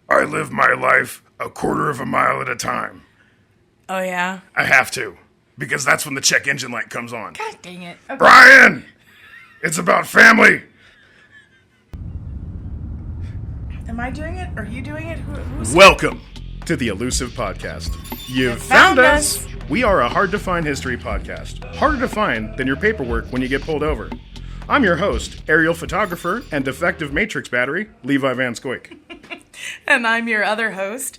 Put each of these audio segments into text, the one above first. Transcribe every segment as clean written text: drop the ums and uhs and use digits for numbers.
I live my life a quarter of a mile at a time. Oh, yeah? I have to, because that's when the check engine light comes on. God dang it. Okay. Brian! It's about family! Am I doing it? Are you doing it? Who's Welcome to the Elusive Podcast. You've found us! We are a hard-to-find history podcast. Harder to find than your paperwork when you get pulled over. I'm your host, aerial photographer and defective matrix battery, Levi Vanschoiack. And I'm your other host,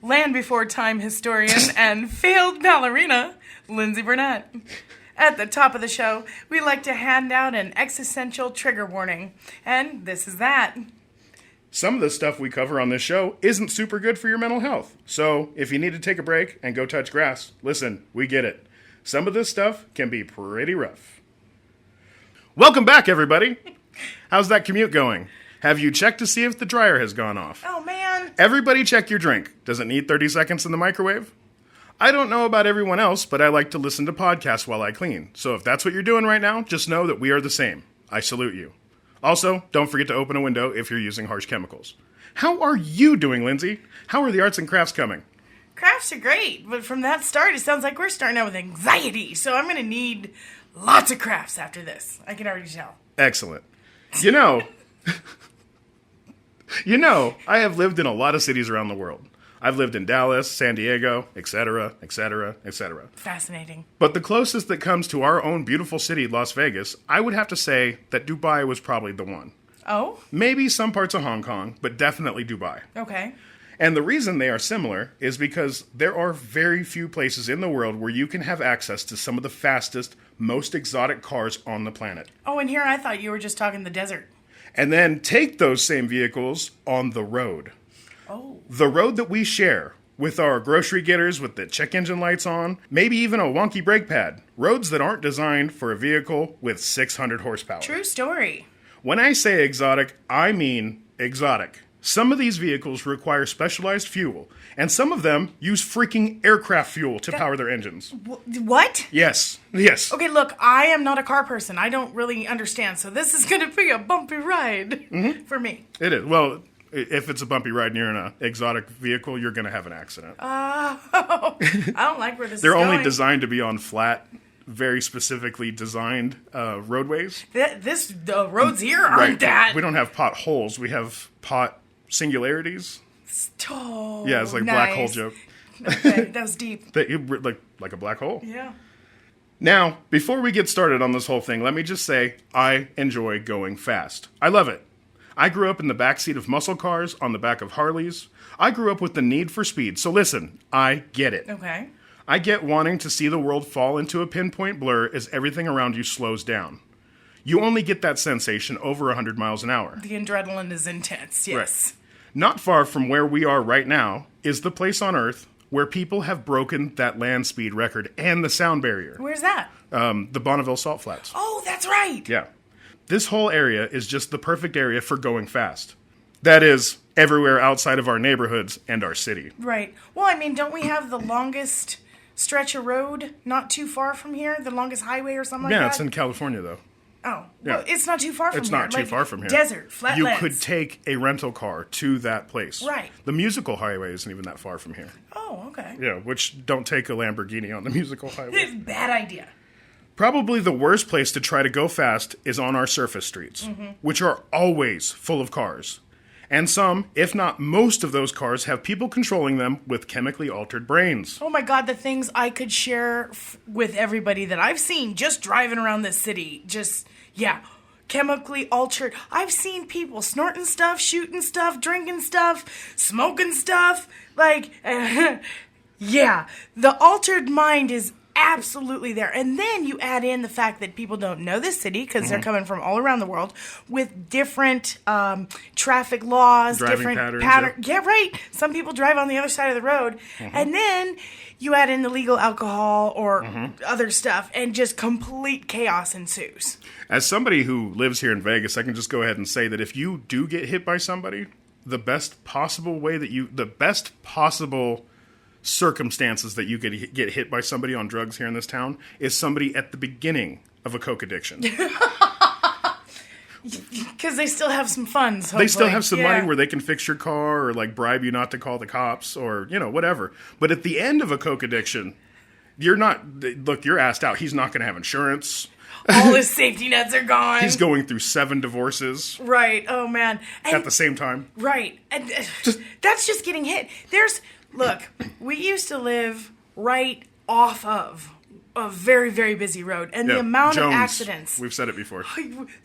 Land Before Time historian and failed ballerina, Lyndsay Burnett. At the top of the show, we like to hand out an existential trigger warning. And this is that. Some of the stuff we cover on this show isn't super good for your mental health. So, if you need to take a break and go touch grass, listen, we get it. Some of this stuff can be pretty rough. Welcome back, everybody. How's that commute going? Have you checked to see if the dryer has gone off? Oh, man. Everybody check your drink. Does it need 30 seconds in the microwave? I don't know about everyone else, but I like to listen to podcasts while I clean. So if that's what you're doing right now, just know that we are the same. I salute you. Also, don't forget to open a window if you're using harsh chemicals. How are you doing, Lyndsay? How are the arts and crafts coming? Crafts are great, but from that start, it sounds like we're starting out with anxiety. So I'm going to need lots of crafts after this. I can already tell. Excellent. I have lived in a lot of cities around the world. I've lived in Dallas, San Diego, etc., etc., etc. Fascinating. But the closest that comes to our own beautiful city, Las Vegas, I would have to say that Dubai was probably the one. Oh? Maybe some parts of Hong Kong, but definitely Dubai. Okay. And the reason they are similar is because there are very few places in the world where you can have access to some of the fastest, most exotic cars on the planet. Oh, and here I thought you were just talking the desert. And then take those same vehicles on the road. Oh. The road that we share with our grocery getters with the check engine lights on, maybe even a wonky brake pad. Roads that aren't designed for a vehicle with 600 horsepower. True story. When I say exotic, I mean exotic. Some of these vehicles require specialized fuel, and some of them use freaking aircraft fuel to power their engines. What? Yes. Okay, look, I am not a car person. I don't really understand, so this is going to be a bumpy ride for me. It is. Well, if it's a bumpy ride and you're in an exotic vehicle, you're going to have an accident. I don't like where this is They're going. only designed to be on flat, very specifically designed roadways. The roads here aren't that. We don't have potholes. We have pot singularities. Oh, Yeah, it's like nice. black hole joke. Okay, that was deep. Like a black hole? Yeah. Now, before we get started on this whole thing, let me just say I enjoy going fast. I love it. I grew up in the backseat of muscle cars, on the back of Harleys. I grew up with the need for speed. So listen, I get it. Okay. I get wanting to see the world fall into a pinpoint blur as everything around you slows down. You only get that sensation over 100 miles an hour. The adrenaline is intense, yes. Right. Not far from where we are right now is the place on Earth where people have broken that land speed record and the sound barrier. Where's that? The Bonneville Salt Flats. Oh, that's right. Yeah. This whole area is just the perfect area for going fast. That is, everywhere outside of our neighborhoods and our city. Right. Well, I mean, don't we have the longest stretch of road not too far from here? The longest highway or something like that? Yeah, it's in California, though. Oh, Yeah. well, it's not too far from It's here. not too far from here. Desert, flatlands. You could take a rental car to that place. Right. The musical highway isn't even that far from here. Oh, okay. Yeah, which don't take a Lamborghini on the musical highway. Bad idea. Probably the worst place to try to go fast is on our surface streets, which are always full of cars. And some, if not most of those cars, have people controlling them with chemically altered brains. Oh my God, the things I could share with everybody that I've seen just driving around this city. Chemically altered. I've seen people snorting stuff, shooting stuff, drinking stuff, smoking stuff. The altered mind is absolutely there. And then you add in the fact that people don't know this city because they're coming from all around the world with different traffic laws, Driving different patterns. Yeah, right. Some people drive on the other side of the road. And then you add in illegal alcohol or other stuff and just complete chaos ensues. As somebody who lives here in Vegas, I can just go ahead and say that if you do get hit by somebody, the best possible circumstances that you could get hit by somebody on drugs here in this town is somebody at the beginning of a coke addiction. Because they still have some funds, hopefully. They still have some money where they can fix your car or, like, bribe you not to call the cops or, whatever. But at the end of a coke addiction, you're asked out. He's not going to have insurance. All his safety nets are gone. He's going through 7 divorces. Right. Oh, man. At the same time. Right. And that's just getting hit. Look, we used to live right off of a very, very busy road. And the amount of accidents. We've said it before.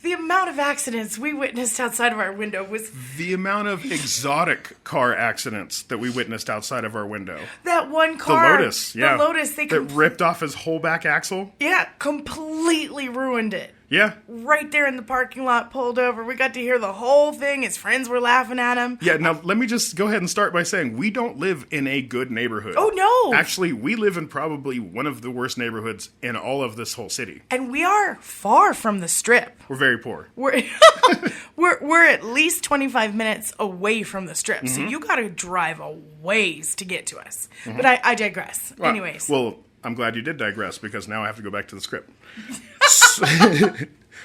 The amount of accidents we witnessed outside of our window was... The amount of exotic car accidents that we witnessed outside of our window. That one car. The Lotus, yeah. The Lotus. That ripped off his whole back axle. Yeah, completely ruined it. Yeah. Right there in the parking lot, pulled over. We got to hear the whole thing. His friends were laughing at him. Yeah, now let me just go ahead and start by saying we don't live in a good neighborhood. Oh, no. Actually, we live in probably one of the worst neighborhoods in all of this whole city. And we are far from the Strip. We're very poor. We're at least 25 minutes away from the Strip. So you got to drive a ways to get to us. But I digress. Well, Anyways. Well, I'm glad you did digress because now I have to go back to the script.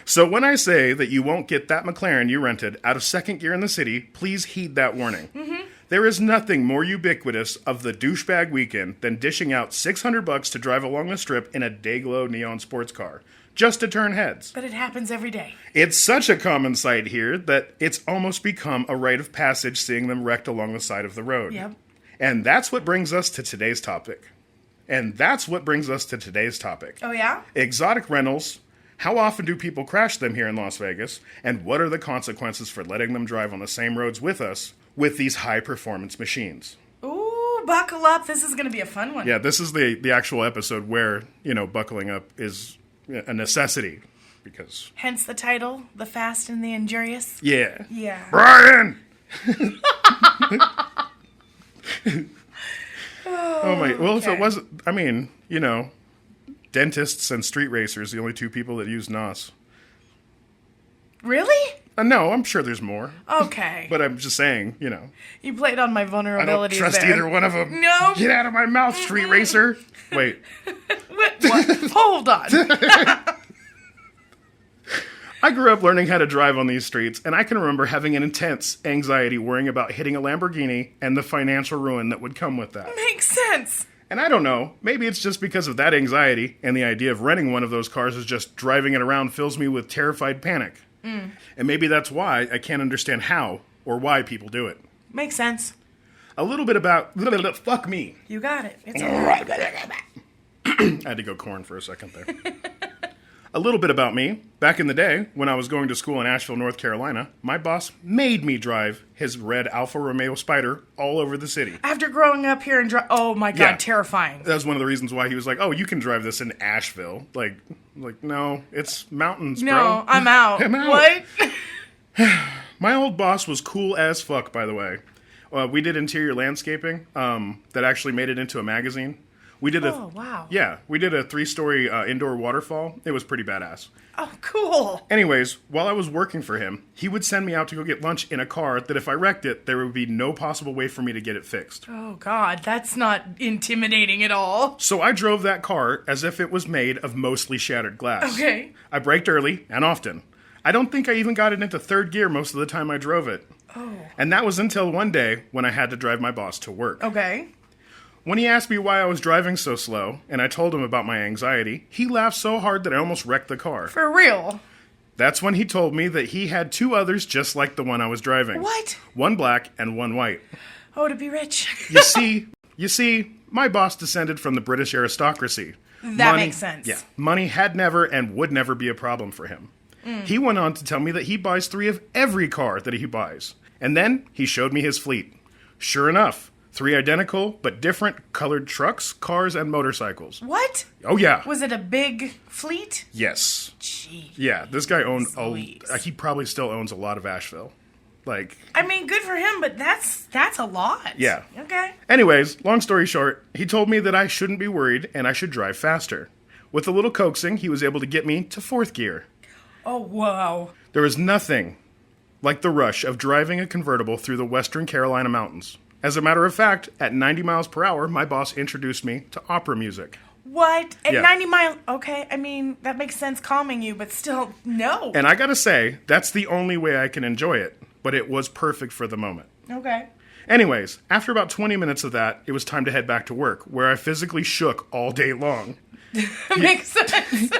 So when I say that you won't get that McLaren you rented out of second gear in the city, please heed that warning. There is nothing more ubiquitous of the douchebag weekend than dishing out $600 to drive along the Strip in a Dayglow neon sports car, just to turn heads. But it happens every day. It's such a common sight here that it's almost become a rite of passage seeing them wrecked along the side of the road. Yep. And that's what brings us to today's topic. Oh, yeah? Exotic rentals. How often do people crash them here in Las Vegas? And what are the consequences for letting them drive on the same roads with us with these high-performance machines? Ooh, buckle up. This is going to be a fun one. Yeah, this is the actual episode where, buckling up is a necessity. Because... Hence the title, The Fast and the Injurious. Yeah. Yeah. Brian! Oh my! Well, okay. if it wasn't, dentists and street racers, the only two people that use NOS. Really? No, I'm sure there's more. Okay. But I'm just saying, You played on my vulnerabilities there. I don't trust either one of them. No. Get out of my mouth, street racer. Wait. What? Hold on. I grew up learning how to drive on these streets, and I can remember having an intense anxiety worrying about hitting a Lamborghini and the financial ruin that would come with that. Makes sense. And I don't know, maybe it's just because of that anxiety, and the idea of renting one of those cars is just driving it around fills me with terrified panic. And maybe that's why I can't understand how or why people do it. Makes sense. A little bit about... Fuck me. You got it. It's all right. I had to go corn for a second there. A little bit about me. Back in the day, when I was going to school in Asheville, North Carolina, my boss made me drive his red Alfa Romeo Spider all over the city. After growing up here and oh my God, Yeah. Terrifying. That was one of the reasons why he was like, oh, you can drive this in Asheville. Like no, it's mountains, bro. No, I'm out. I'm out. What? My old boss was cool as fuck, by the way. We did interior landscaping that actually made it into a magazine. We did Oh, wow. Yeah, we did a 3-story indoor waterfall. It was pretty badass. Oh, cool. Anyways, while I was working for him, he would send me out to go get lunch in a car that if I wrecked it, there would be no possible way for me to get it fixed. Oh, God, that's not intimidating at all. So I drove that car as if it was made of mostly shattered glass. Okay. I braked early and often. I don't think I even got it into third gear most of the time I drove it. Oh. And that was until one day when I had to drive my boss to work. Okay. When he asked me why I was driving so slow, and I told him about my anxiety, he laughed so hard that I almost wrecked the car. For real. That's when he told me that he had 2 others just like the one I was driving. What? One black and one white. Oh, to be rich. You see, my boss descended from the British aristocracy. That makes sense. Yeah. Money had never and would never be a problem for him. He went on to tell me that he buys 3 of every car that he buys. And then he showed me his fleet. Sure enough, 3 identical but different colored trucks, cars, and motorcycles. What? Oh, yeah. Was it a big fleet? Yes. Gee. Yeah, this guy owned Sweet. he probably still owns a lot of Asheville. I mean, good for him, but that's a lot. Yeah. Okay. Anyways, long story short, he told me that I shouldn't be worried and I should drive faster. With a little coaxing, he was able to get me to 4th gear. Oh, wow. There was nothing like the rush of driving a convertible through the Western Carolina mountains. As a matter of fact, at 90 miles per hour, my boss introduced me to opera music. What? At Yeah. 90 miles? Okay, I mean, that makes sense calming you, but still, no. And I gotta say, that's the only way I can enjoy it, but it was perfect for the moment. Okay. Anyways, after about 20 minutes of that, it was time to head back to work, where I physically shook all day long. Makes sense.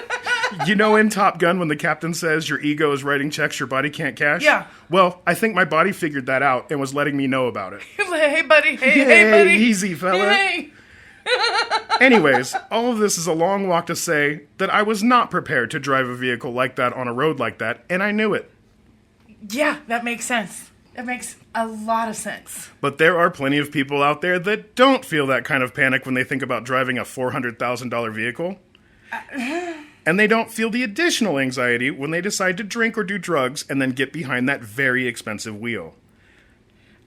You know in Top Gun when the captain says your ego is writing checks your body can't cash? Yeah. Well, I think my body figured that out and was letting me know about it. Hey, buddy. Hey, buddy. Easy, fella. Hey. Anyways, all of this is a long walk to say that I was not prepared to drive a vehicle like that on a road like that, and I knew it. Yeah, that makes sense. That makes a lot of sense. But there are plenty of people out there that don't feel that kind of panic when they think about driving a $400,000 vehicle. And they don't feel the additional anxiety when they decide to drink or do drugs and then get behind that very expensive wheel.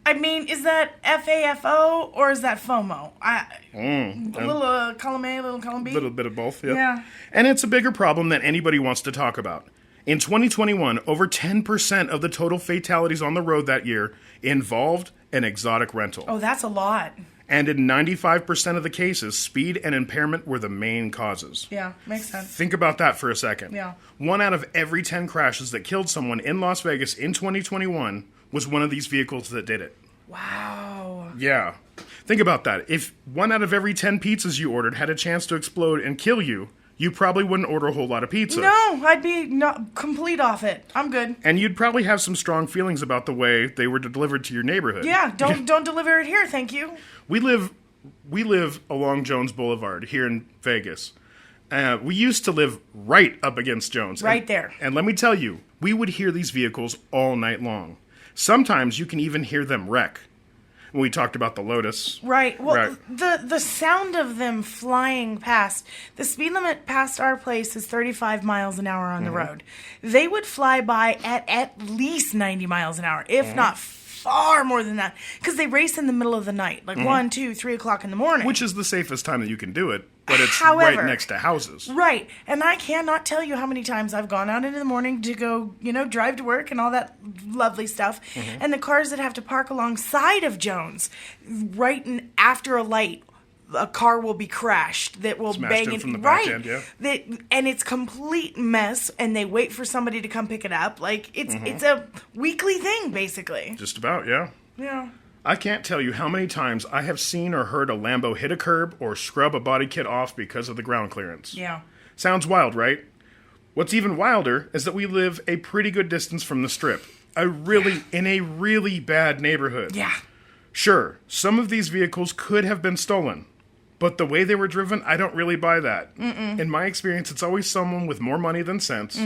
I mean, is that FAFO or is that FOMO? A little column A, a little column B? A little bit of both, yeah. Yeah. And it's a bigger problem than anybody wants to talk about. In 2021, over 10% of the total fatalities on the road that year involved an exotic rental. Oh, that's a lot. And in 95% of the cases, speed and impairment were the main causes. Yeah, makes sense. Think about that for a second. Yeah. 1 out of every 10 crashes that killed someone in Las Vegas in 2021 was one of these vehicles that did it. Wow. Yeah. Think about that. If 1 out of every 10 pizzas you ordered had a chance to explode and kill you, you probably wouldn't order a whole lot of pizza. No, I'd be complete off it. I'm good. And you'd probably have some strong feelings about the way they were delivered to your neighborhood. Yeah, don't deliver it here, thank you. We live along Jones Boulevard here in Vegas. We used to live right up against Jones. Right there. And let me tell you, we would hear these vehicles all night long. Sometimes you can even hear them wreck. When we talked about the Lotus. Right. Well, Right. the sound of them flying past, the speed limit past our place is 35 miles an hour on the road. They would fly by at least 90 miles an hour, if not far more than that, because they race in the middle of the night, like 1, 2, 3 o'clock in the morning. Which is the safest time that you can do it, but it's However, right next to houses. Right. And I cannot tell you how many times I've gone out into the morning to go, drive to work and all that lovely stuff. And the cars that have to park alongside of Jones, after a light, a car will be crashed that will Smashed bang in it from the back end, yeah. And it's complete mess, and they wait for somebody to come pick it up. Like it's a weekly thing, basically. Just about, yeah. Yeah. I can't tell you how many times I have seen or heard a Lambo hit a curb or scrub a body kit off because of the ground clearance. Yeah. Sounds wild, right? What's even wilder is that we live a pretty good distance from the Strip. In a really bad neighborhood. Yeah. Sure, some of these vehicles could have been stolen. But the way they were driven, I don't really buy that. In my experience, it's always someone with more money than sense,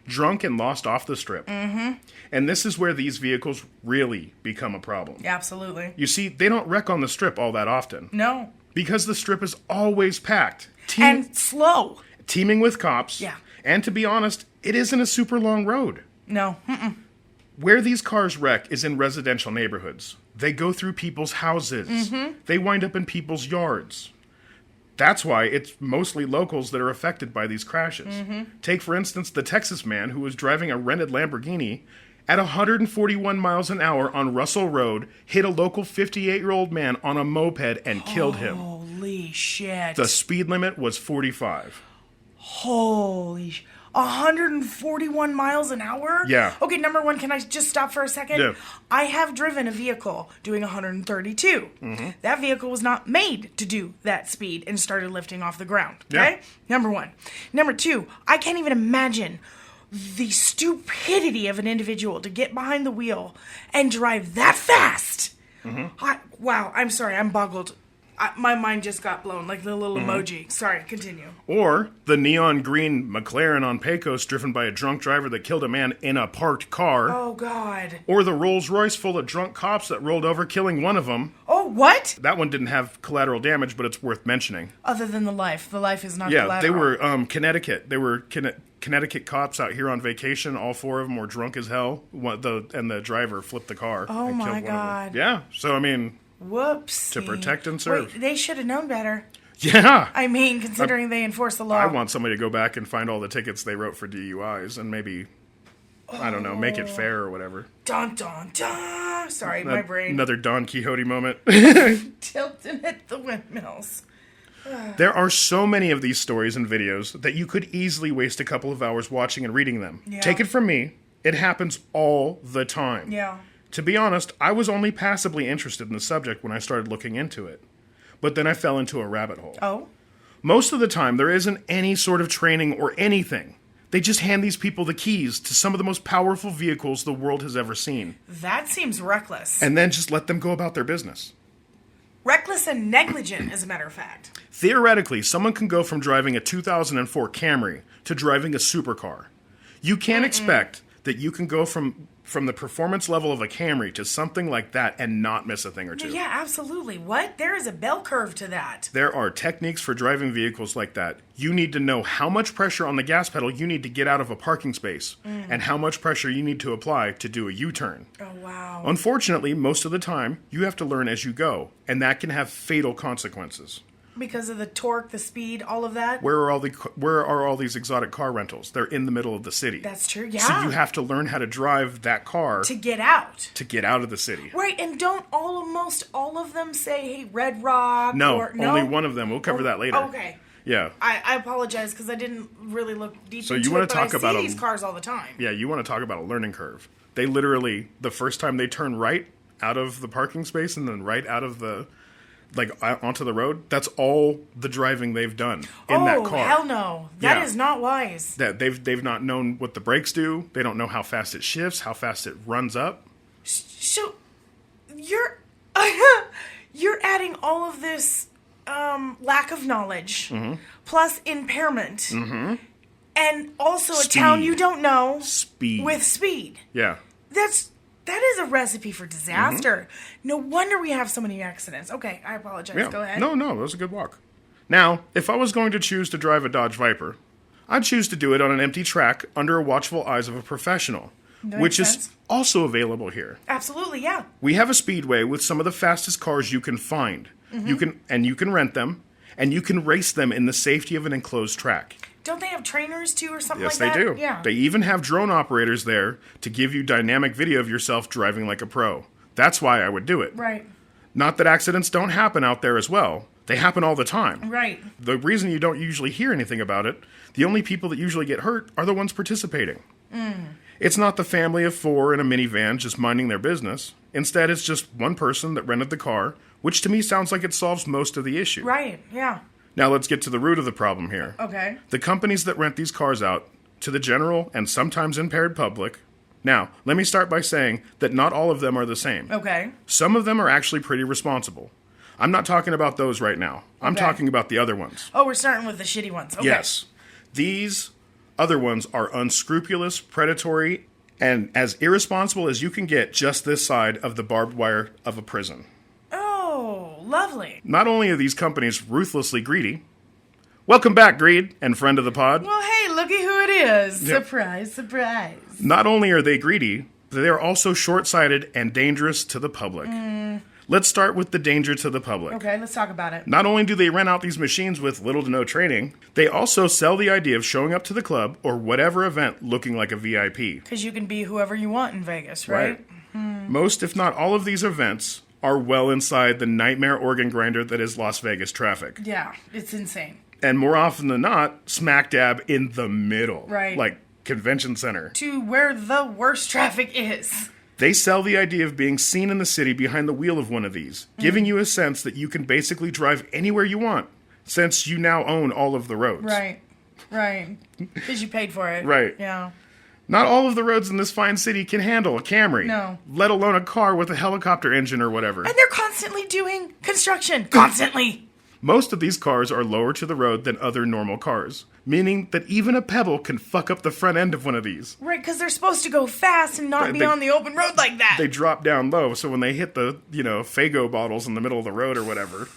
drunk and lost off the Strip. And this is where these vehicles really become a problem. Absolutely. You see, they don't wreck on the Strip all that often. No. Because the Strip is always packed. And slow. Teeming with cops. Yeah. And to be honest, it isn't a super long road. No. Where these cars wreck is in residential neighborhoods. They go through people's houses. They wind up in people's yards. That's why it's mostly locals that are affected by these crashes. Take, for instance, the Texas man who was driving a rented Lamborghini at 141 miles an hour on Russell Road, hit a local 58-year-old man on a moped and killed him. Holy shit. The speed limit was 45. Holy 141 miles an hour? Yeah. Okay, number one, can I just stop for a second? Yeah. I have driven a vehicle doing 132. That vehicle was not made to do that speed and started lifting off the ground. Okay? Yeah. Number one. Number two, I can't even imagine the stupidity of an individual to get behind the wheel and drive that fast. Wow, I'm sorry, I'm boggled. My mind just got blown, like the little emoji. Sorry, continue. Or the neon green McLaren on Pecos driven by a drunk driver that killed a man in a parked car. Oh, God. Or the Rolls Royce full of drunk cops that rolled over, killing one of them. Oh, what? That one didn't have collateral damage, but it's worth mentioning. Other than the life. The life is not Yeah, collateral. they were Connecticut. They were Connecticut cops out here on vacation. All 4 of them were drunk as hell. And the driver flipped the car. Oh, and my killed one God. of them. Yeah, so I mean... Whoops. To protect and serve. Wait, they should have known better. Yeah. I mean, considering they enforce the law. I want somebody to go back and find all the tickets they wrote for DUIs and maybe, I don't know, make it fair or whatever. Dun, dun, dun. Sorry, my brain. Another Don Quixote moment. Tilting at the windmills. There are so many of these stories and videos that you could easily waste a couple of hours watching and reading them. Yeah. Take it from me, it happens all the time. Yeah. To be honest, I was only passively interested in the subject when I started looking into it. But then I fell into a rabbit hole. Oh? Most of the time, there isn't any sort of training or anything. They just hand these people the keys to some of the most powerful vehicles the world has ever seen. That seems reckless. And then just let them go about their business. Reckless and negligent, as a matter of fact. Theoretically, someone can go from driving a 2004 Camry to driving a supercar. You can't expect that you can go from the performance level of a Camry to something like that and not miss a thing or two. Yeah, absolutely. What? There is a bell curve to that. There are techniques for driving vehicles like that. You need to know how much pressure on the gas pedal you need to get out of a parking space and how much pressure you need to apply to do a U-turn. Oh, wow. Unfortunately, most of the time, you have to learn as you go, and that can have fatal consequences. Because of the torque, the speed, all of that? Where are all these exotic car rentals? They're in the middle of the city. That's true, yeah. So you have to learn how to drive that car to get out. To get out of the city. Right, and don't almost all of them say, hey, Red Rock? No, only one of them. We'll cover that later. Okay. Yeah. I apologize because I didn't really look deep into it, you want to talk but about I see these cars all the time. Yeah, you want to talk about a learning curve. They literally, the first time they turn right out of the parking space and then right out of the... onto the road, that's all the driving they've done in that car. Oh, hell no. That is not wise. That they've not known what the brakes do. They don't know how fast it shifts, how fast it runs up. So, you're adding all of this lack of knowledge, plus impairment, and also a town you don't know with speed. Yeah. That is a recipe for disaster. No wonder we have so many accidents. Okay, I apologize. Yeah. Go ahead. No, that was a good walk. Now, if I was going to choose to drive a Dodge Viper, I'd choose to do it on an empty track under watchful eyes of a professional, which is also available here. Absolutely, yeah. We have a speedway with some of the fastest cars you can find. You can rent them, and you can race them in the safety of an enclosed track. Don't they have trainers, too, or something Yes, like that? Yes, they do. Yeah. They even have drone operators there to give you dynamic video of yourself driving like a pro. That's why I would do it. Right. Not that accidents don't happen out there as well. They happen all the time. Right. The reason you don't usually hear anything about it, the only people that usually get hurt are the ones participating. It's not the family of four in a minivan just minding their business. Instead, it's just one person that rented the car, which to me sounds like it solves most of the issue. Right, yeah. Now let's get to the root of the problem here. Okay. The companies that rent these cars out to the general and sometimes impaired public. Now, let me start by saying that not all of them are the same. Okay. Some of them are actually pretty responsible. I'm not talking about those right now. I'm talking about the other ones. Oh, we're starting with the shitty ones. Okay. Yes. These other ones are unscrupulous, predatory, and as irresponsible as you can get just this side of the barbed wire of a prison. Oh, lovely. Not only are these companies ruthlessly greedy. Welcome back, Greed, and friend of the pod. Well, hey, looky who it is. Yep. Surprise, surprise. Not only are they greedy, they are also short-sighted and dangerous to the public. Let's start with the danger to the public. Okay, let's talk about it. Not only do they rent out these machines with little to no training, they also sell the idea of showing up to the club or whatever event looking like a VIP. Because you can be whoever you want in Vegas, right? Most, if not all of these events are well inside the nightmare organ grinder that is Las Vegas traffic. Yeah, it's insane. And more often than not, smack dab in the middle. Right. Like convention center. To where the worst traffic is. They sell the idea of being seen in the city behind the wheel of one of these, giving you a sense that you can basically drive anywhere you want, since you now own all of the roads. Right. Because you paid for it. Right. Yeah. Not all of the roads in this fine city can handle a Camry. No. Let alone a car with a helicopter engine or whatever. And they're constantly doing construction. Constantly. Most of these cars are lower to the road than other normal cars, meaning that even a pebble can fuck up the front end of one of these. Right, because they're supposed to go fast and not be on the open road like that. They drop down low, so when they hit the, Faygo bottles in the middle of the road or whatever.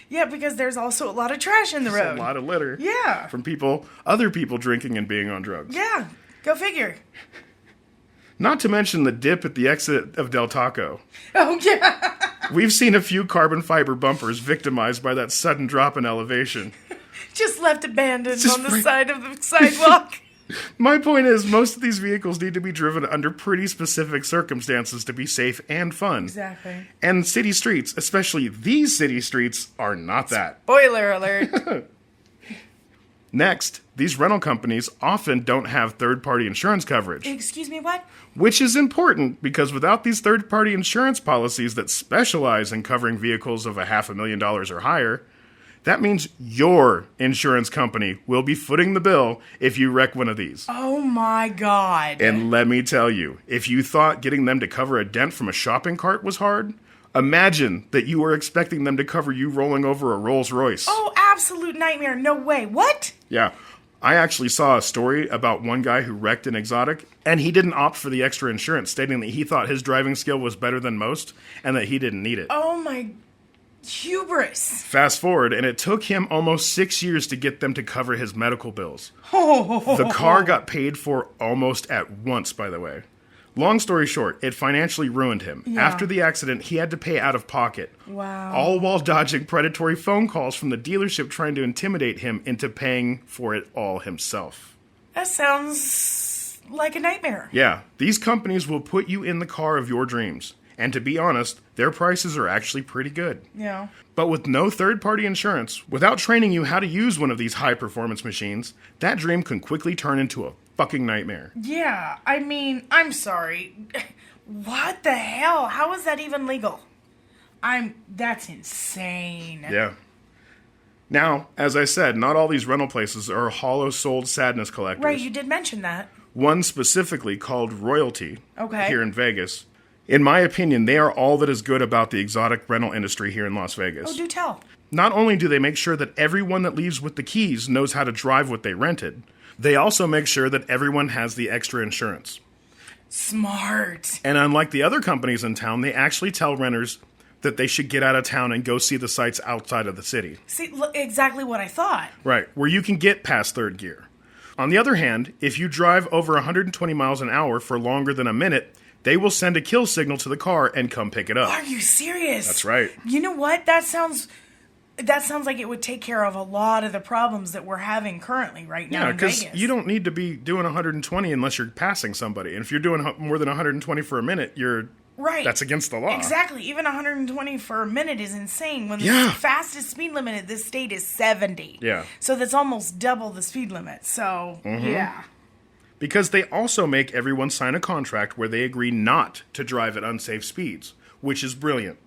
Yeah, because there's also a lot of trash in the road. A lot of litter. Yeah. From other people drinking and being on drugs. Yeah, go figure. Not to mention the dip at the exit of Del Taco. Oh, yeah. We've seen a few carbon fiber bumpers victimized by that sudden drop in elevation. Just left abandoned on the side of the sidewalk. My point is, most of these vehicles need to be driven under pretty specific circumstances to be safe and fun. Exactly. And city streets, especially these city streets, are not that. Spoiler alert. Next, these rental companies often don't have third-party insurance coverage. Excuse me, what? Which is important because without these third-party insurance policies that specialize in covering vehicles of $500,000 or higher, that means your insurance company will be footing the bill if you wreck one of these. Oh my God. And let me tell you, if you thought getting them to cover a dent from a shopping cart was hard, imagine that you were expecting them to cover you rolling over a Rolls Royce. Oh, absolute nightmare. No way. What? Yeah. I actually saw a story about one guy who wrecked an exotic, and he didn't opt for the extra insurance, stating that he thought his driving skill was better than most, and that he didn't need it. Oh my hubris. Fast forward, and it took him almost 6 years to get them to cover his medical bills. The car got paid for almost at once, by the way. Long story short, it financially ruined him. Yeah. After the accident, he had to pay out of pocket. Wow. All while dodging predatory phone calls from the dealership trying to intimidate him into paying for it all himself. That sounds like a nightmare. Yeah, these companies will put you in the car of your dreams. And to be honest, their prices are actually pretty good. Yeah. But with no third-party insurance, without training you how to use one of these high-performance machines, that dream can quickly turn into a fucking nightmare. Yeah, I mean, I'm sorry. What the hell? How is that even legal? That's insane. Yeah. Now, as I said, not all these rental places are hollow-souled sadness collectors. Right, you did mention that. One specifically called Royalty, Okay. here in Vegas. In my opinion, they are all that is good about the exotic rental industry here in Las Vegas. Oh, do tell. Not only do they make sure that everyone that leaves with the keys knows how to drive what they rented, they also make sure that everyone has the extra insurance. Smart. And unlike the other companies in town, they actually tell renters that they should get out of town and go see the sights outside of the city. See, exactly what I thought. Right, where you can get past third gear. On the other hand, if you drive over 120 miles an hour for longer than a minute, they will send a kill signal to the car and come pick it up. Are you serious? That's right. You know what? That sounds like it would take care of a lot of the problems that we're having currently right now in Vegas. Because you don't need to be doing 120 unless you're passing somebody. And if you're doing more than 120 for a minute, Right. That's against the law. Exactly. Even 120 for a minute is insane. When Yeah. the fastest speed limit in this state is 70. Yeah. So that's almost double the speed limit. So, yeah. Because they also make everyone sign a contract where they agree not to drive at unsafe speeds, which is brilliant.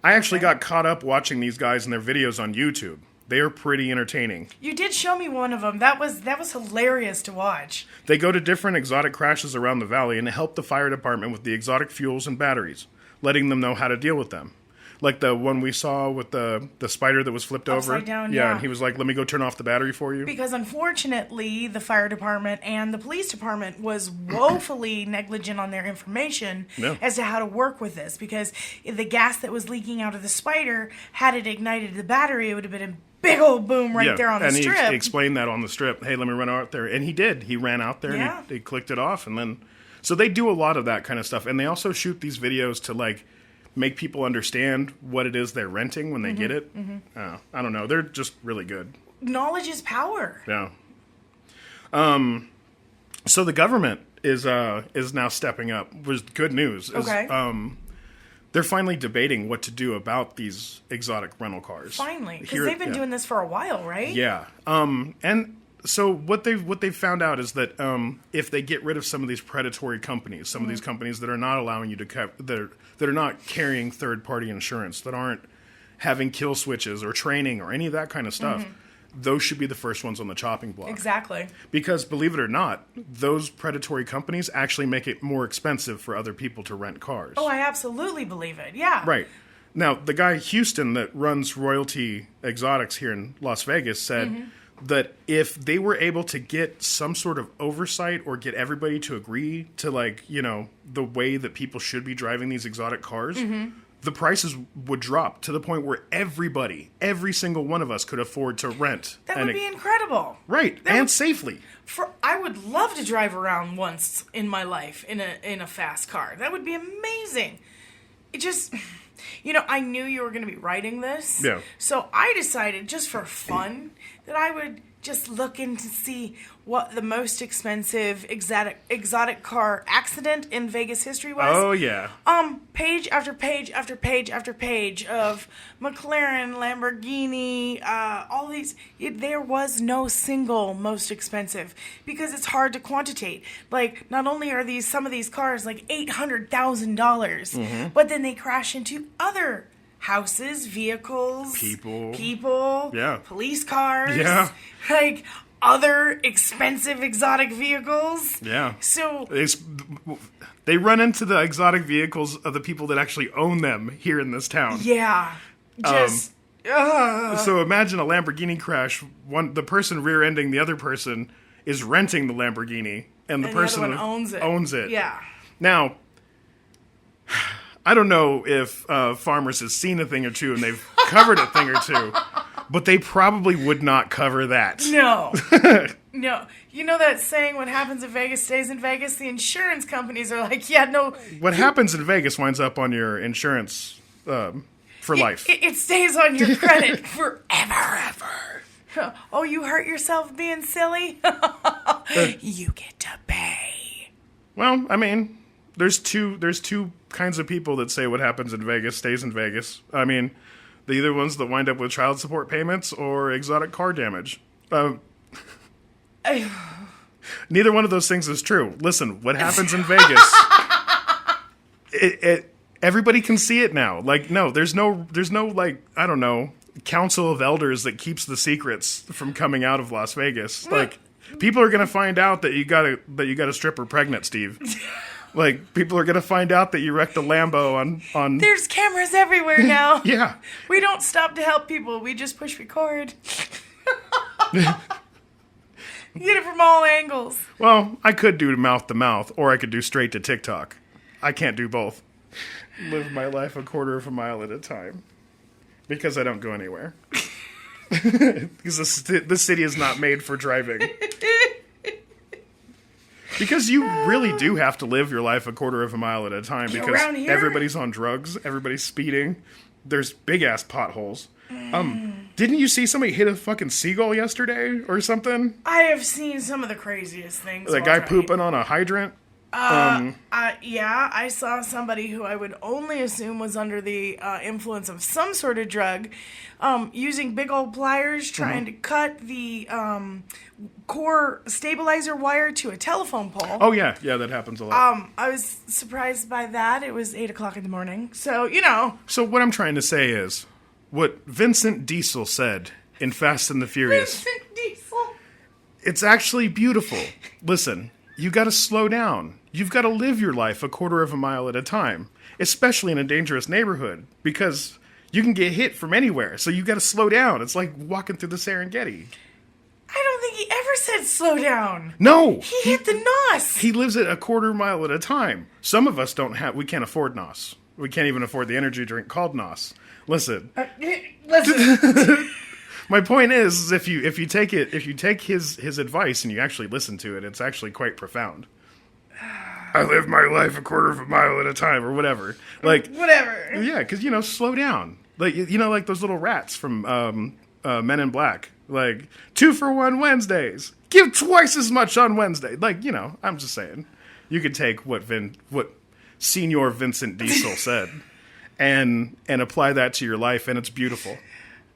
I actually got caught up watching these guys and their videos on YouTube. They are pretty entertaining. You did show me one of them. That was hilarious to watch. They go to different exotic crashes around the valley and help the fire department with the exotic fuels and batteries, letting them know how to deal with them. Like the one we saw with the spider that was flipped over. Upside down, yeah. And he was like, let me go turn off the battery for you. Because unfortunately, the fire department and the police department was woefully negligent on their information as to how to work with this. Because the gas that was leaking out of the spider, had it ignited the battery, it would have been a big old boom right there on the strip. And he explained that on the strip. Hey, let me run out there. And he did. He ran out there and he clicked it off. And then, so they do a lot of that kind of stuff. And they also shoot these videos to like make people understand what it is they're renting when they get it. I don't know. They're just really good. Knowledge is power. Yeah. So the government is now stepping up. Was good news. Okay. They're finally debating what to do about these exotic rental cars. Finally, because they've been doing this for a while, right? Yeah. And so what they've found out is that if they get rid of some of these predatory companies, some of these companies that are not allowing you to that are not carrying third-party insurance, that aren't having kill switches or training or any of that kind of stuff, those should be the first ones on the chopping block. Exactly. Because believe it or not, those predatory companies actually make it more expensive for other people to rent cars. Oh, I absolutely believe it. Yeah. Right. Now, the guy Houston that runs Royalty Exotics here in Las Vegas said that if they were able to get some sort of oversight or get everybody to agree to, like, you know, the way that people should be driving these exotic cars, the prices would drop to the point where every single one of us could afford to rent. That would be incredible. Right. Safely. I would love to drive around once in my life in a fast car. That would be amazing. It just, you know, I knew you were going to be writing this. Yeah. So I decided, just for fun, that I would just looking to see what the most expensive exotic car accident in Vegas history was. Oh, yeah. Page after page after page after page of McLaren, Lamborghini, all these. There was no single most expensive because it's hard to quantitate. Like, not only are some of these cars like $800,000, but then they crash into other houses, vehicles, people, yeah, police cars, yeah, like other expensive exotic vehicles. Yeah. So they run into the exotic vehicles of the people that actually own them here in this town. Yeah. Just so imagine a Lamborghini crash. The person rear-ending the other person is renting the Lamborghini, and the person other one owns it. Yeah. Now, I don't know if Farmers has seen a thing or two and they've covered a thing or two, but they probably would not cover that. No. No. You know that saying, what happens in Vegas stays in Vegas? The insurance companies are like, yeah, no. What happens in Vegas winds up on your insurance for life. It stays on your credit forever. Oh, you hurt yourself being silly? You get to pay. Well, I mean, there's two kinds of people that say what happens in Vegas stays in Vegas. I mean, the either ones that wind up with child support payments or exotic car damage. Neither one of those things is true. Listen, what happens in Vegas? Everybody can see it now. Like, no, there's no like, I don't know, council of elders that keeps the secrets from coming out of Las Vegas. Like, people are gonna find out that you got a stripper pregnant, Steve. Like, people are going to find out that you wrecked a Lambo on... There's cameras everywhere now. Yeah. We don't stop to help people. We just push record. Get it from all angles. Well, I could do mouth to mouth, or I could do straight to TikTok. I can't do both. Live my life a quarter of a mile at a time. Because I don't go anywhere. Because this city is not made for driving. Because you really do have to live your life a quarter of a mile at a time because everybody's on drugs, everybody's speeding, there's big-ass potholes. Didn't you see somebody hit a fucking seagull yesterday or something? I have seen some of the craziest things. The guy pooping on a hydrant? Yeah, I saw somebody who I would only assume was under the influence of some sort of drug, using big old pliers trying to cut the core stabilizer wire to a telephone pole. Oh, yeah, that happens a lot. I was surprised by that. It was 8 o'clock in the morning, so, you know. So what I'm trying to say is, what Vincent Diesel said in Fast and the Furious. Vincent Diesel. It's actually beautiful. Listen. You got to slow down. You've got to live your life a quarter of a mile at a time, especially in a dangerous neighborhood, because you can get hit from anywhere. So you got to slow down. It's like walking through the Serengeti. I don't think he ever said slow down. No. He hit the NOS. He lives at a quarter mile at a time. Some of us we can't afford NOS. We can't even afford the energy drink called NOS. Listen. Listen. My point is, if you take his advice and you actually listen to it, it's actually quite profound. I live my life a quarter of a mile at a time, or whatever. Like whatever. Yeah, because slow down. Like like those little rats from Men in Black. Like 2 for $1 Wednesdays. Give twice as much on Wednesday. Like I'm just saying, you could take what Senior Vincent Diesel said, and apply that to your life, and it's beautiful.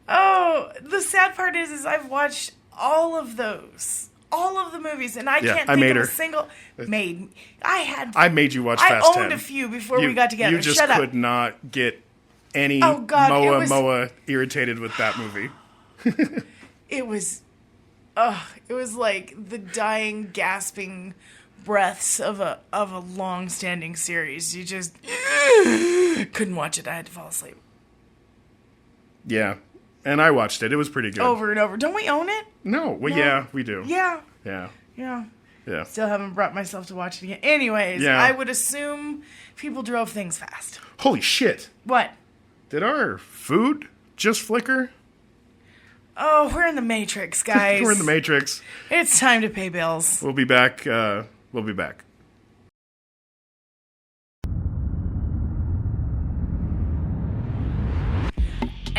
Oh, the sad part is I've watched all of those. All of the movies, and I can't think of a single... I made you watch Fast 10. I owned a few before we got together. You just could not get any Moa irritated with that movie. It was like the dying, gasping breaths of a long-standing series. You just couldn't watch it. I had to fall asleep. Yeah. And I watched it. It was pretty good. Over and over. Don't we own it? No. Well, no. Yeah, we do. Yeah. Yeah. Yeah. Yeah. Still haven't brought myself to watch it again. Anyways, yeah. I would assume people drove things fast. Holy shit. What? Did our food just flicker? Oh, we're in the Matrix, guys. We're in the Matrix. It's time to pay bills. We'll be back. We'll be back.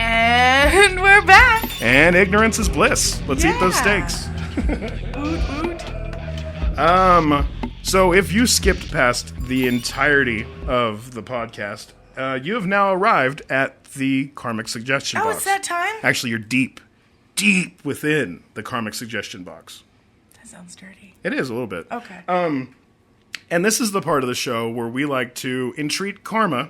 And we're back. And ignorance is bliss. Let's eat those steaks. Oot. So if you skipped past the entirety of the podcast, you have now arrived at the karmic suggestion box. Oh, it's that time? Actually, you're deep within the karmic suggestion box. That sounds dirty. It is a little bit. Okay. And this is the part of the show where we like to entreat karma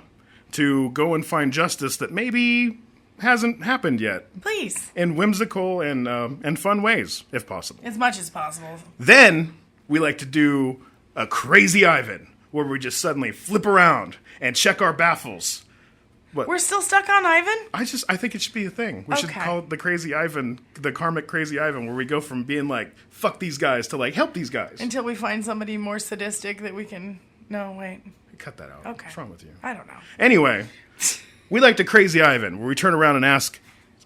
to go and find justice that maybe hasn't happened yet. Please. In whimsical and fun ways, if possible. As much as possible. Then we like to do a Crazy Ivan, where we just suddenly flip around and check our baffles. We're still stuck on Ivan? I think it should be a thing. We should call it the Crazy Ivan, the karmic Crazy Ivan, where we go from being like, fuck these guys to like, help these guys. Until we find somebody more sadistic that we can... No, wait. Cut that out. Okay. What's wrong with you? I don't know. Anyway, we like to Crazy Ivan, where we turn around and ask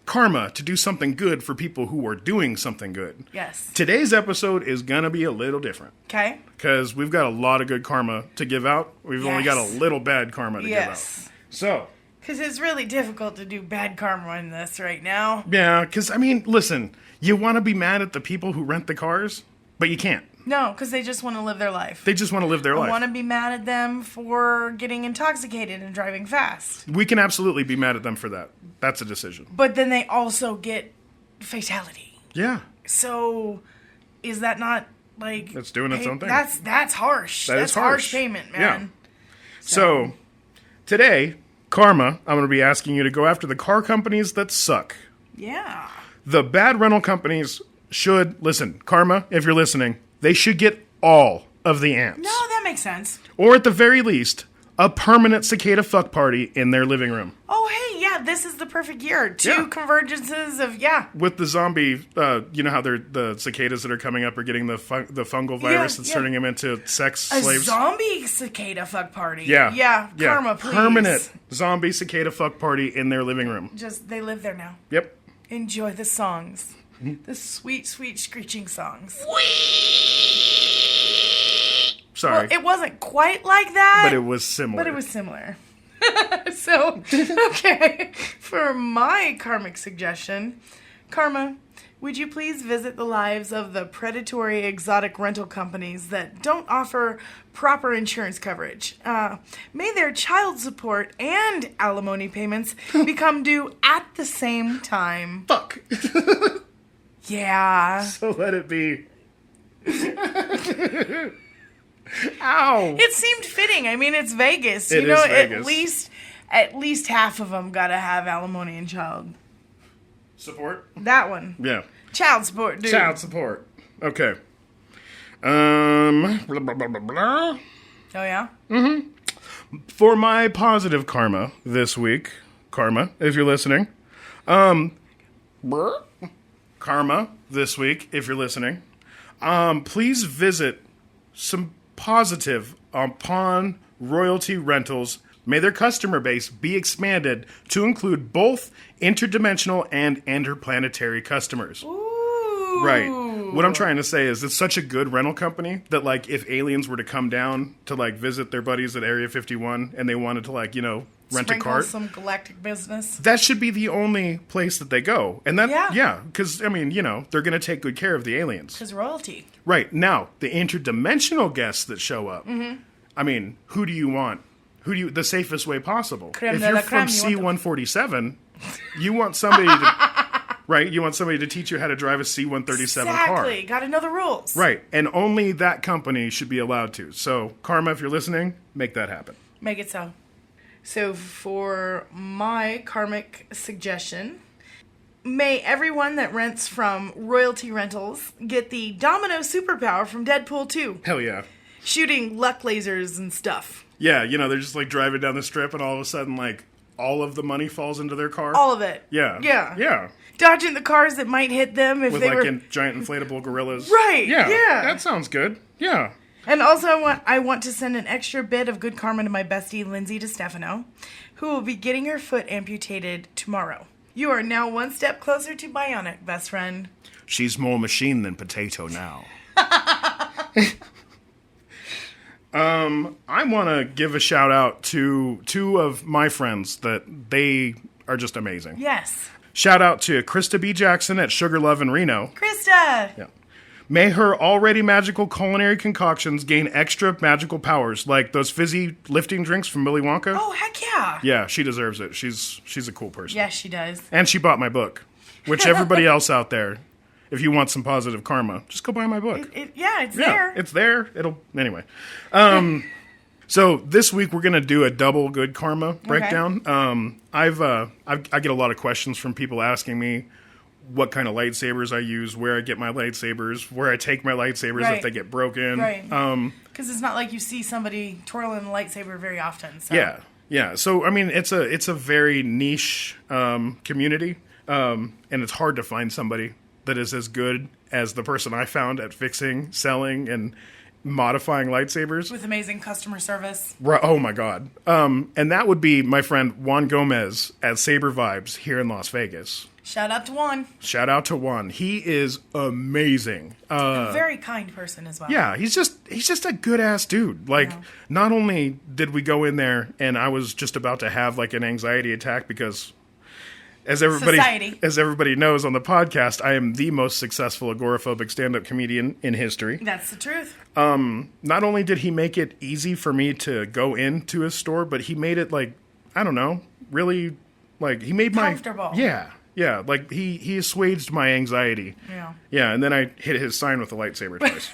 karma to do something good for people who are doing something good. Yes. Today's episode is going to be a little different. Okay. Because we've got a lot of good karma to give out. We've only got a little bad karma to give out. So... Because it's really difficult to do bad karma in this right now. Yeah, because, I mean, listen, you want to be mad at the people who rent the cars, but you can't. No, because they just want to live their life. They just want to live their life. I want to be mad at them for getting intoxicated and driving fast. We can absolutely be mad at them for that. That's a decision. But then they also get fatality. Yeah. So, is that not, like... It's doing its own thing. That's harsh. That's harsh payment, man. Yeah. So, today... Karma, I'm going to be asking you to go after the car companies that suck. Yeah. The bad rental companies should, listen, Karma, if you're listening, they should get all of the ants. No, that makes sense. Or at the very least, a permanent cicada fuck party in their living room. Oh, hey, yeah, this is the perfect year. Two convergences of, With the zombie, you know how the cicadas that are coming up are getting the fungal virus that's turning them into sex slaves? A zombie cicada fuck party. Yeah. Karma, please. Permanent zombie cicada fuck party in their living room. They live there now. Yep. Enjoy the songs. The sweet, sweet screeching songs. Sorry. Well, it wasn't quite like that. But it was similar. So, okay. For my karmic suggestion, Karma, would you please visit the lives of the predatory exotic rental companies that don't offer proper insurance coverage? May their child support and alimony payments become due at the same time. Fuck. Yeah. So let it be. Ow. It seemed fitting. I mean, it's Vegas. It is Vegas. At least half of them got to have alimony and child support. That one. Yeah. Child support, dude. Child support. Okay. Blah, blah, blah, blah, blah. Oh, yeah? Mm-hmm. For my positive karma this week, Karma, if you're listening, Karma this week, if you're listening, please visit some positive upon royalty rentals. May their customer base be expanded to include both interdimensional and interplanetary customers. Ooh. Right. What I'm trying to say is it's such a good rental company that, like, if aliens were to come down to, like, visit their buddies at Area 51 and they wanted to, like, you know, rent a cart. Some galactic business. That should be the only place that they go. And that, because, I mean, you know, they're going to take good care of the aliens. Because royalty. Right. Now, the interdimensional guests that show up, I mean, who do you want? The safest way possible. Creme if de you're la from creme, C-147, you want somebody to... Right, you want somebody to teach you how to drive a C-137 car. Exactly, gotta know the rules. Right, and only that company should be allowed to. So, Karma, if you're listening, make that happen. Make it so. So, for my karmic suggestion, may everyone that rents from Royalty Rentals get the Domino superpower from Deadpool 2. Hell yeah. Shooting luck lasers and stuff. Yeah, you know, they're just like driving down the strip and all of a sudden, like, all of the money falls into their car. All of it. Yeah. Yeah. Yeah. Dodging the cars that might hit them if they were... giant inflatable gorillas. Right, yeah. yeah. That sounds good. Yeah. And also, I want to send an extra bit of good karma to my bestie, Lyndsay DeStefano, who will be getting her foot amputated tomorrow. You are now one step closer to bionic, best friend. She's more machine than potato now. I want to give a shout out to two of my friends that they are just amazing. Yes. Shout out to Krista B. Jackson at Sugar Love in Reno. Krista! Yeah. May her already magical culinary concoctions gain extra magical powers, like those fizzy lifting drinks from Willy Wonka. Oh, heck yeah. Yeah, she deserves it. She's a cool person. Yes, she does. And she bought my book, which everybody else out there, if you want some positive karma, just go buy my book. It's there. It's there. Anyway. So this week we're gonna do a double good karma breakdown. I get a lot of questions from people asking me what kind of lightsabers I use, where I get my lightsabers, where I take my lightsabers if they get broken. Right. Because it's not like you see somebody twirling a lightsaber very often. So. Yeah. So I mean, it's a very niche community, and it's hard to find somebody that is as good as the person I found at fixing, selling, and modifying lightsabers. With amazing customer service. Right, oh my God. And that would be my friend Juan Gomez at Saber Vibes here in Las Vegas. Shout out to Juan. Shout out to Juan. He is amazing. A very kind person as well. Yeah, he's just a good ass dude. Like, not only did we go in there and I was just about to have like an anxiety attack because as everybody knows on the podcast, I am the most successful agoraphobic stand-up comedian in history. That's the truth. Not only did he make it easy for me to go into his store, but he made it like, I don't know, really like he made comfortable. Yeah, like he assuaged my anxiety. Yeah, and then I hit his sign with a lightsaber twice.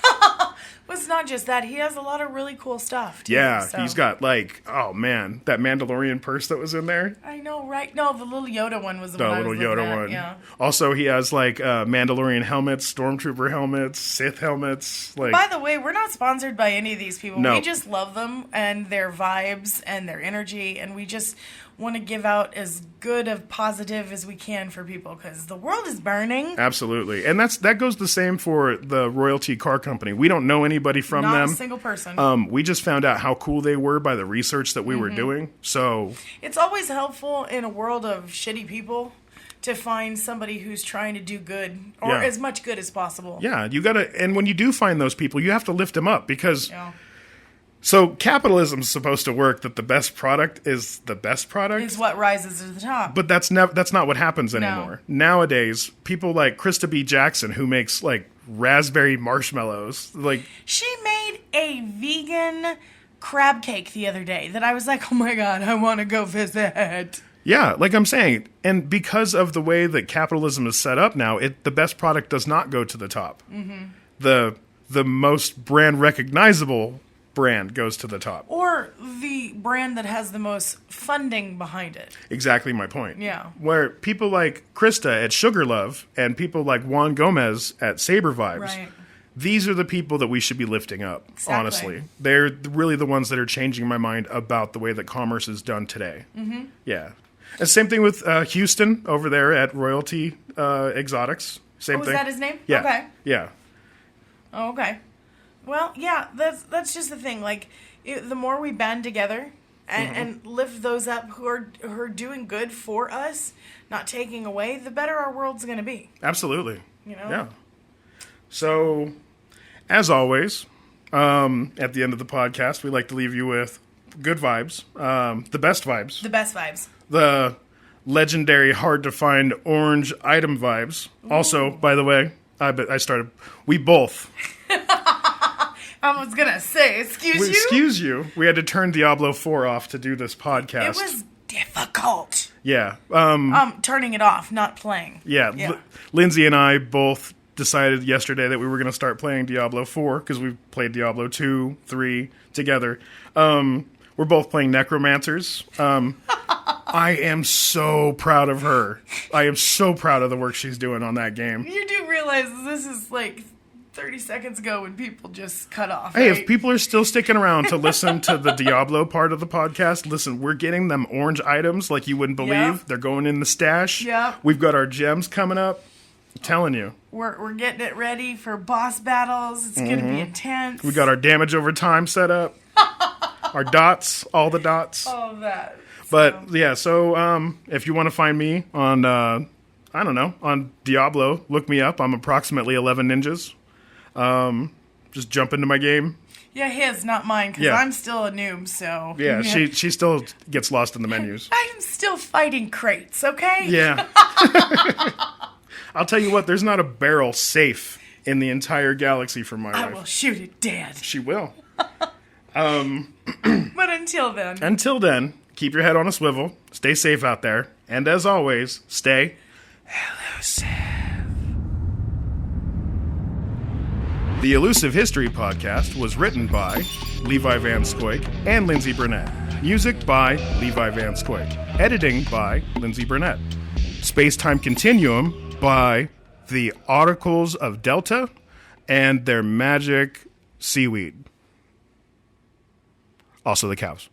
Well, it's not just that. He has a lot of really cool stuff, too. Yeah, so. He's got, like, oh, man, that Mandalorian purse that was in there. I know, right? No, the little Yoda one was the one I was looking at. Yeah. Also, he has, like, Mandalorian helmets, Stormtrooper helmets, Sith helmets. Like. By the way, we're not sponsored by any of these people. No. We just love them and their vibes and their energy, and we just want to give out as good of positive as we can for people because the world is burning. Absolutely. And that goes the same for the Royalty Car Company. We don't know anybody from them. Not a single person. We just found out how cool they were by the research that we were doing. So it's always helpful in a world of shitty people to find somebody who's trying to do good or as much good as possible. Yeah, you gotta, and when you do find those people, you have to lift them up because so capitalism's supposed to work that the best product is the best product. Is what rises to the top. But that's not what happens anymore. No. Nowadays, people like Krista B. Jackson, who makes like raspberry marshmallows, like she made a vegan crab cake the other day that I was like, oh my God, I want to go visit. Yeah, like I'm saying, and because of the way that capitalism is set up now, the best product does not go to the top. The most brand recognizable brand goes to the top. Or the brand that has the most funding behind it. Exactly my point. Yeah. Where people like Krista at Sugar Love and people like Juan Gomez at Saber Vibes, these are the people that we should be lifting up, honestly. They're really the ones that are changing my mind about the way that commerce is done today. Yeah. And same thing with Houston over there at Royalty Exotics. Same thing. Is that his name? Yeah. Okay. Yeah. Oh, okay. Well, yeah, that's just the thing. Like, the more we band together and lift those up who are doing good for us, not taking away, the better our world's going to be. Absolutely. You know? Yeah. So, as always, at the end of the podcast, we like to leave you with good vibes, the best vibes. The best vibes. The legendary, hard-to-find orange item vibes. Ooh. Also, by the way, we both... I was gonna say, excuse you? We had to turn Diablo 4 off to do this podcast. It was difficult. Yeah. Turning it off, not playing. Yeah. Lyndsay and I both decided yesterday that we were going to start playing Diablo 4 because we played Diablo 2, 3 together. We're both playing Necromancers. I am so proud of her. I am so proud of the work she's doing on that game. You do realize this is like 30 seconds ago when people just cut off. Hey, right? If people are still sticking around to listen to the Diablo part of the podcast, listen, we're getting them orange items like you wouldn't believe. Yep. They're going in the stash. Yep. We've got our gems coming up. I'm telling you. We're getting it ready for boss battles. It's going to be intense. We got our damage over time set up. Our dots, all the dots. All of that. But, yeah, so if you want to find me on, on Diablo, look me up. I'm approximately 11 ninjas. Just jump into my game. Yeah, his, not mine, because I'm still a noob, so... Yeah, she still gets lost in the menus. I'm still fighting crates, okay? Yeah. I'll tell you what, there's not a barrel safe in the entire galaxy for my I wife. will shoot it dead. She will. But until then. Until then, keep your head on a swivel, stay safe out there, and as always, stay elusive. The Elusive History Podcast was written by Levi Vanschoiack and Lyndsay Burnett. Music by Levi Vanschoiack. Editing by Lyndsay Burnett. Space-Time Continuum by the Oracles of Delta and their magic seaweed. Also the cows.